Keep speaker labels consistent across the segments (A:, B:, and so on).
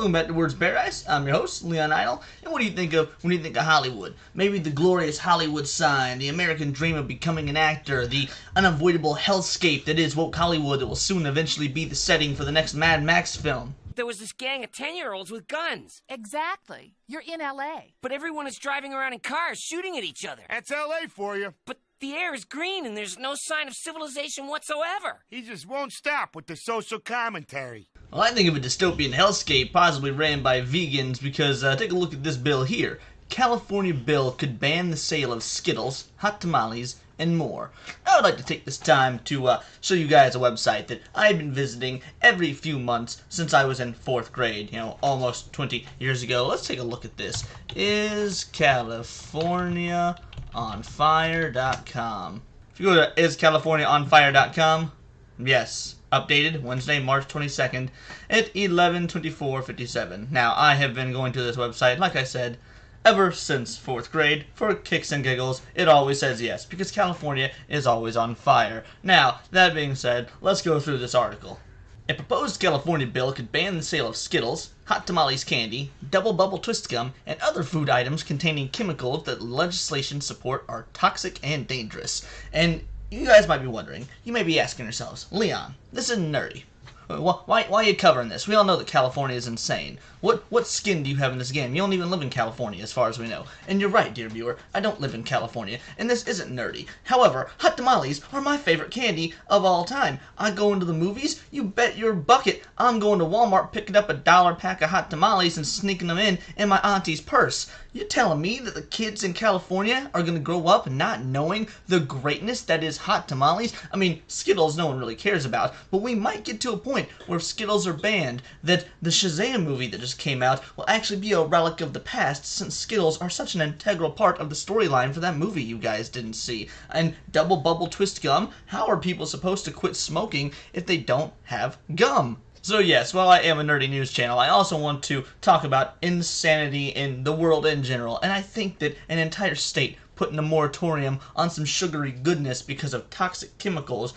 A: Welcome back to Words Paradise. I'm your host, Leon Idle. And what do you think of when you think of Hollywood? Maybe the glorious Hollywood sign, the American dream of becoming an actor, the unavoidable hellscape that is woke Hollywood that will soon eventually be the setting for the next Mad Max film.
B: There was this gang of 10-year-olds with guns.
C: Exactly. You're in L.A.
B: But everyone is driving around in cars, shooting at each other.
D: That's L.A. for you.
B: But the air is green and there's no sign of civilization whatsoever.
D: He just won't stop with the social commentary.
A: Well, I think of a dystopian hellscape possibly ran by vegans because, take a look at this bill here. California bill could ban the sale of Skittles, hot tamales, and more. I would like to take this time to show you guys a website that I've been visiting every few months since I was in 4th grade, almost 20 years ago. Let's take a look at this. IsCaliforniaOnFire.com. If you go to IsCaliforniaOnFire.com, yes, updated Wednesday, March 22nd at 11:24:57. Now, I have been going to this website, like I said, ever since 4th grade, for kicks and giggles. It always says yes, because California is always on fire. Now, that being said, let's go through this article. A proposed California bill could ban the sale of Skittles, hot tamales candy, double bubble twist gum, and other food items containing chemicals that legislation support are toxic and dangerous. And you guys might be wondering, you may be asking yourselves, Leon, this is nerdy. Why are you covering this? We all know that California is insane. What skin do you have in this game? You don't even live in California, as far as we know. And you're right, dear viewer, I don't live in California, and this isn't nerdy. However, hot tamales are my favorite candy of all time. I go into the movies, you bet your bucket I'm going to Walmart picking up a $1 pack of hot tamales and sneaking them in my auntie's purse. You're telling me that the kids in California are going to grow up not knowing the greatness that is hot tamales? I mean, Skittles no one really cares about, but we might get to a point where if Skittles are banned, that the Shazam movie that just came out will actually be a relic of the past, since Skittles are such an integral part of the storyline for that movie you guys didn't see. And double bubble twist gum? How are people supposed to quit smoking if they don't have gum? So yes, while I am a nerdy news channel, I also want to talk about insanity in the world in general, and I think that an entire state putting a moratorium on some sugary goodness because of toxic chemicals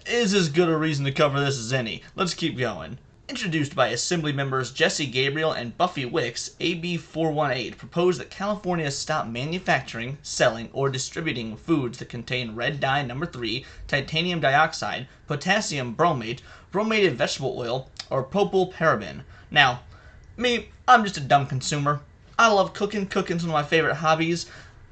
A: is as good a reason to cover this as any. Let's keep going. Introduced by Assembly members Jesse Gabriel and Buffy Wicks, AB 418 proposed that California stop manufacturing, selling, or distributing foods that contain red dye number 3, titanium dioxide, potassium bromate, bromated vegetable oil, or propylparaben. Now, I'm just a dumb consumer. I love cooking. Cooking's one of my favorite hobbies.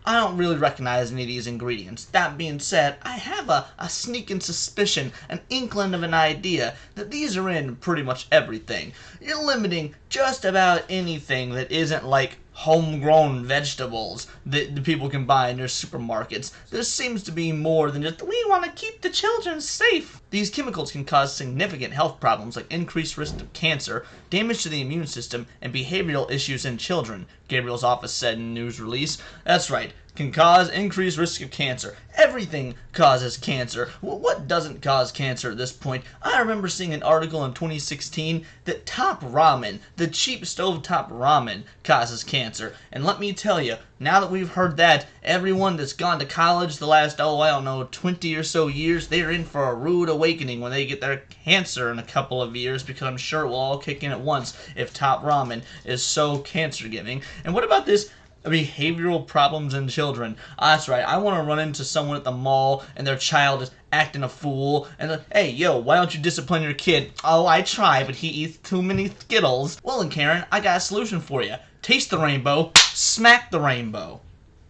A: I don't really recognize any of these ingredients. That being said, I have a sneaking suspicion, an inkling of an idea, that these are in pretty much everything. You're limiting just about anything that isn't like homegrown vegetables that people can buy in their supermarkets. There seems to be more than just, we want to keep the children safe. These chemicals can cause significant health problems like increased risk of cancer, damage to the immune system, and behavioral issues in children, Gabriel's office said in a news release. That's right, can cause increased risk of cancer. Everything causes cancer. What doesn't cause cancer at this point? I remember seeing an article in 2016 that top ramen, the cheap stovetop ramen, causes cancer. And let me tell you, now that we've heard that, everyone that's gone to college the last, 20 or so years, they're in for a rude awakening when they get their cancer in a couple of years, because I'm sure it will all kick in at once if top ramen is so cancer-giving. And what about this behavioral problems in children? That's right, I want to run into someone at the mall and their child is acting a fool and like, hey, yo, why don't you discipline your kid? Oh, I try, but he eats too many Skittles. Well, and Karen, I got a solution for you. Taste the rainbow, smack the rainbow.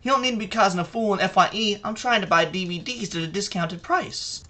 A: You don't need to be causing a fool in FYE. I'm trying to buy DVDs at a discounted price.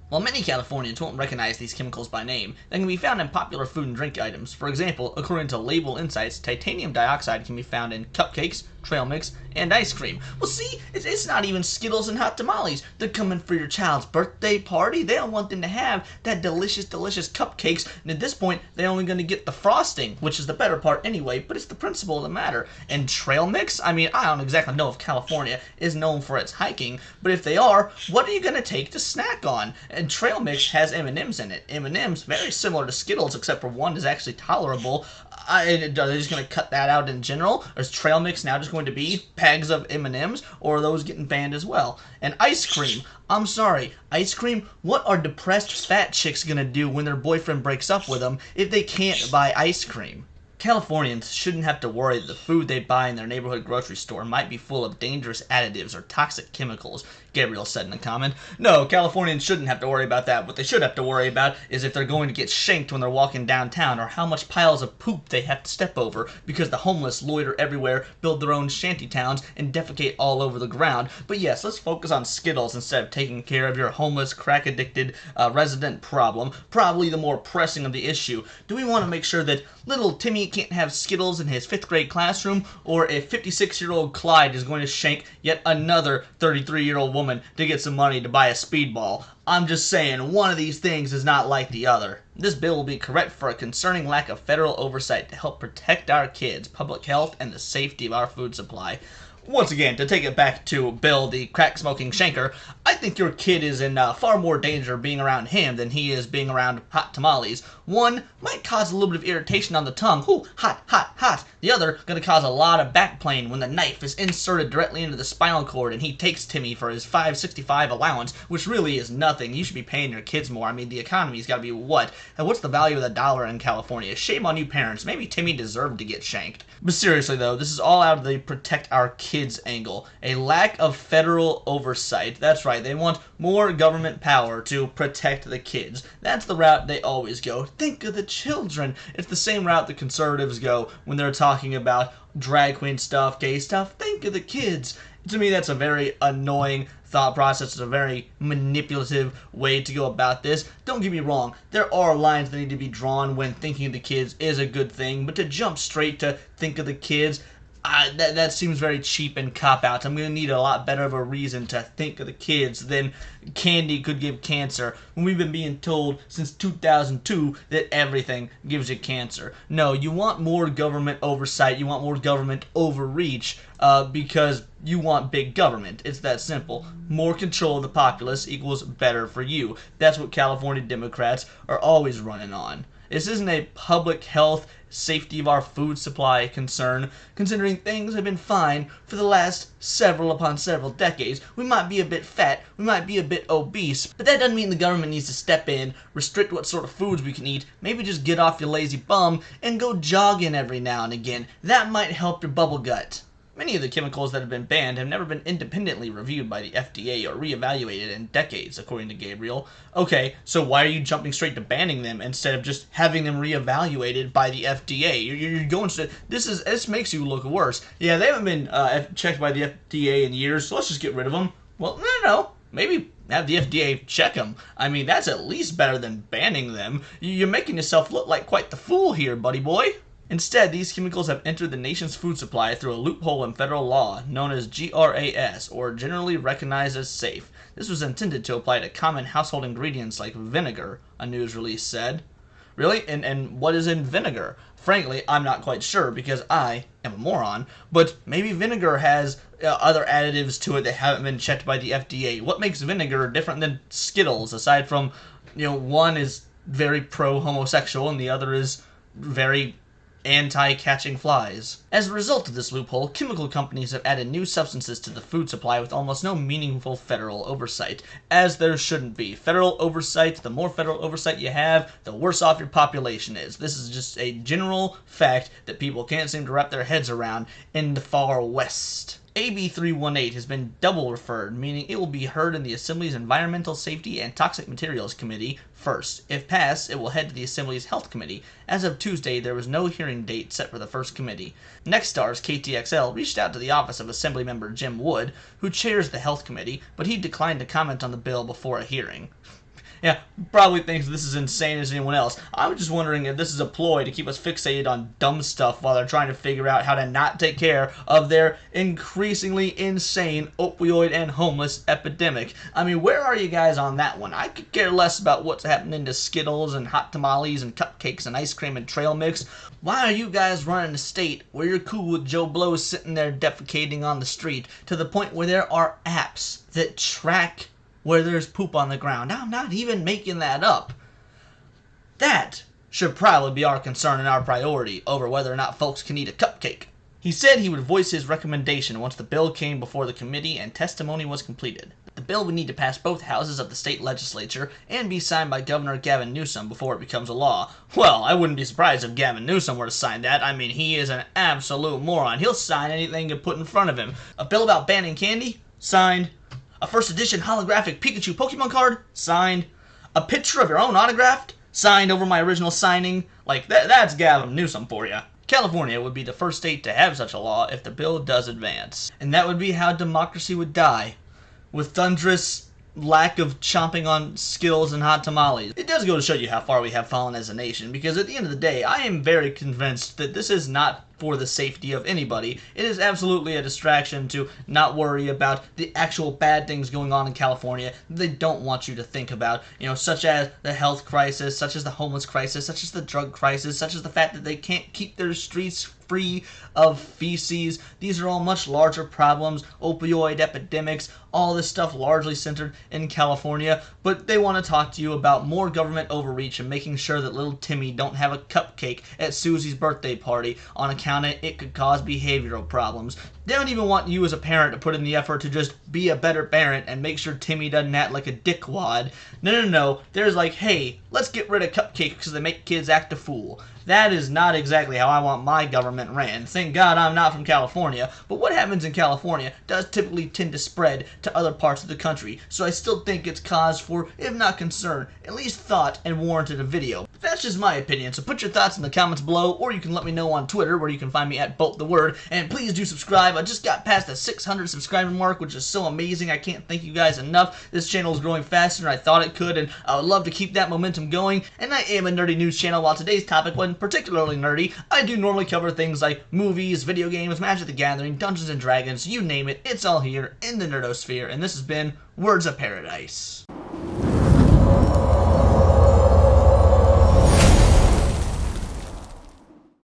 A: While many Californians won't recognize these chemicals by name, they can be found in popular food and drink items. For example, according to Label Insights, titanium dioxide can be found in cupcakes, trail mix, and ice cream. Well, see, it's not even Skittles and hot tamales. They're coming for your child's birthday party. They don't want them to have that delicious, delicious cupcakes. And at this point, they're only going to get the frosting, which is the better part anyway, but it's the principle of the matter. And trail mix? I mean, I don't exactly know if California is known for its hiking, but if they are, what are you going to take to snack on? And trail mix has M&Ms in it. M&Ms, very similar to Skittles, except for one is actually tolerable. Are they just going to cut that out in general? Or is trail mix now just going to be bags of M&Ms, or are those getting banned as well? And ice cream. I'm sorry, ice cream? What are depressed fat chicks going to do when their boyfriend breaks up with them if they can't buy ice cream? Californians shouldn't have to worry that the food they buy in their neighborhood grocery store might be full of dangerous additives or toxic chemicals, Gabriel said in a comment. No, Californians shouldn't have to worry about that. What they should have to worry about is if they're going to get shanked when they're walking downtown, or how much piles of poop they have to step over because the homeless loiter everywhere, build their own shanty towns, and defecate all over the ground. But yes, let's focus on Skittles instead of taking care of your homeless, crack-addicted resident problem, probably the more pressing of the issue. Do we want to make sure that little Timmy can't have Skittles in his 5th grade classroom, or if 56-year-old Clyde is going to shank yet another 33-year-old woman to get some money to buy a speedball? I'm just saying, one of these things is not like the other. This bill will be correct for a concerning lack of federal oversight to help protect our kids, public health, and the safety of our food supply. Once again, to take it back to Bill, the crack-smoking shanker, I think your kid is in far more danger being around him than he is being around hot tamales. One might cause a little bit of irritation on the tongue. Ooh, hot, hot, hot. The other going to cause a lot of back pain when the knife is inserted directly into the spinal cord and he takes Timmy for his $5.65 allowance, which really is nothing. You should be paying your kids more. I mean, the economy's got to be what? And what's the value of the dollar in California? Shame on you parents. Maybe Timmy deserved to get shanked. But seriously, though, this is all out of the protect our kids angle. A lack of federal oversight. That's right, they want more government power to protect the kids. That's the route they always go. Think of the children. It's the same route the conservatives go when they're talking about drag queen stuff, gay stuff. Think of the kids. To me, that's a very annoying thought process. It's a very manipulative way to go about this. Don't get me wrong, there are lines that need to be drawn when thinking of the kids is a good thing, but to jump straight to think of the kids, that seems very cheap and cop-out. I'm going to need a lot better of a reason to think of the kids than candy could give cancer, when we've been being told since 2002 that everything gives you cancer. No, you want more government oversight, you want more government overreach, because you want big government. It's that simple. More control of the populace equals better for you. That's what California Democrats are always running on. This isn't a public health, safety of our food supply concern, considering things have been fine for the last several upon several decades. We might be a bit fat, we might be a bit obese, but that doesn't mean the government needs to step in, restrict what sort of foods we can eat, maybe just get off your lazy bum and go jogging every now and again. That might help your bubble gut. Many of the chemicals that have been banned have never been independently reviewed by the FDA or reevaluated in decades, according to Gabriel. Okay, so why are you jumping straight to banning them instead of just having them reevaluated by the FDA? You're going to... This makes you look worse. Yeah, they haven't been checked by the FDA in years, so let's just get rid of them. Well, no. Maybe have the FDA check them. I mean, that's at least better than banning them. You're making yourself look like quite the fool here, buddy boy. Instead, these chemicals have entered the nation's food supply through a loophole in federal law known as GRAS, or Generally Recognized as Safe. This was intended to apply to common household ingredients like vinegar, a news release said. Really? And what is in vinegar? Frankly, I'm not quite sure because I am a moron, but maybe vinegar has other additives to it that haven't been checked by the FDA. What makes vinegar different than Skittles, aside from, one is very pro-homosexual and the other is very anti-catching flies. As a result of this loophole, chemical companies have added new substances to the food supply with almost no meaningful federal oversight, as there shouldn't be. Federal oversight, the more federal oversight you have, the worse off your population is. This is just a general fact that people can't seem to wrap their heads around in the far west. AB 318 has been double referred, meaning it will be heard in the Assembly's Environmental Safety and Toxic Materials Committee first. If passed, it will head to the Assembly's Health Committee. As of Tuesday, there was no hearing date set for the first committee. Nexstar's KTXL reached out to the office of Assemblymember Jim Wood, who chairs the Health Committee, but he declined to comment on the bill before a hearing. Yeah, probably thinks this is insane as anyone else. I was just wondering if this is a ploy to keep us fixated on dumb stuff while they're trying to figure out how to not take care of their increasingly insane opioid and homeless epidemic. I mean, where are you guys on that one? I could care less about what's happening to Skittles and hot tamales and cupcakes and ice cream and trail mix. Why are you guys running a state where you're cool with Joe Blow sitting there defecating on the street to the point where there are apps that track where there's poop on the ground? I'm not even making that up. That should probably be our concern and our priority over whether or not folks can eat a cupcake. He said he would voice his recommendation once the bill came before the committee and testimony was completed. The bill would need to pass both houses of the state legislature and be signed by Governor Gavin Newsom before it becomes a law. Well, I wouldn't be surprised if Gavin Newsom were to sign that. I mean, he is an absolute moron. He'll sign anything you put in front of him. A bill about banning candy? Signed. A first edition holographic Pikachu Pokemon card? Signed. A picture of your own autographed? Signed over my original signing? Like, that's Gavin Newsom for you. California would be the first state to have such a law if the bill does advance. And that would be how democracy would die. With thunderous lack of chomping on Skittles and hot tamales. It does go to show you how far we have fallen as a nation, because at the end of the day, I am very convinced that this is not for the safety of anybody. It is absolutely a distraction to not worry about the actual bad things going on in California that they don't want you to think about, such as the health crisis, such as the homeless crisis, such as the drug crisis, such as the fact that they can't keep their streets free of feces. These are all much larger problems, opioid epidemics, all this stuff largely centered in California, but they want to talk to you about more government overreach and making sure that little Timmy don't have a cupcake at Susie's birthday party on account of it could cause behavioral problems. They don't even want you as a parent to put in the effort to just be a better parent and make sure Timmy doesn't act like a dickwad. No. There's like, hey, let's get rid of cupcakes because they make kids act a fool. That is not exactly how I want my government ran. Thank God I'm not from California, but what happens in California does typically tend to spread to other parts of the country, so I still think it's cause for, if not concern, at least thought and warranted a video. But that's just my opinion, so put your thoughts in the comments below, or you can let me know on Twitter, where you can find me at BoltTheWord, and please do subscribe. I just got past the 600 subscriber mark, which is so amazing. I can't thank you guys enough. This channel is growing faster than I thought it could, and I would love to keep that momentum going, and I am a nerdy news channel. While today's topic wasn't particularly nerdy, I do normally cover things like movies, video games, Magic the Gathering, Dungeons and Dragons, you name it, it's all here in the nerdosphere, and this has been Words of Paradise.